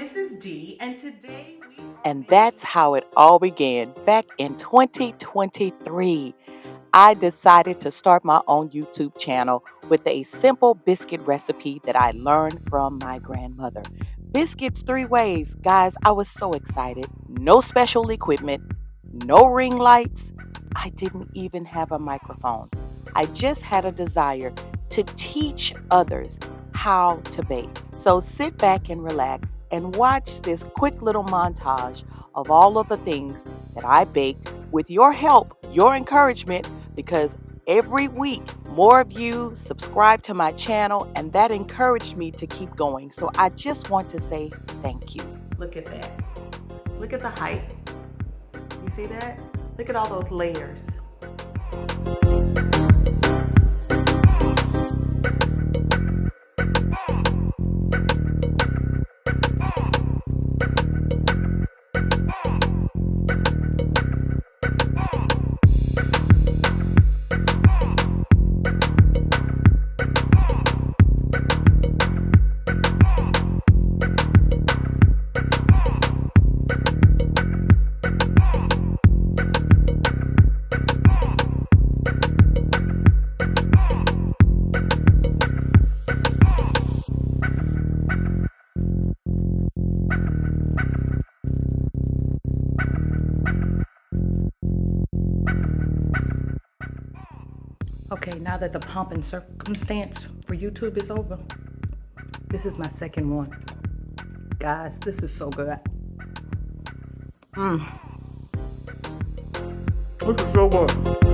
Mrs. D, and today we are And that's how it all began back in 2023. I decided to start my own YouTube channel with a simple biscuit recipe that I learned from my grandmother. Biscuits three ways. Guys, I was so excited. No special equipment, no ring lights. I didn't even have a microphone. I just had a desire to teach others how to bake. So sit back and relax and watch this quick little montage of all of the things that I baked with your help, your encouragement, because every week more of you subscribe to my channel and that encouraged me to keep going. So I just want to say thank you. look at that. Look at the height. You see that? Look at all those layers. Okay, now that the pomp and circumstance for YouTube is over, this is my second one. Guys, this is so good. This is so good.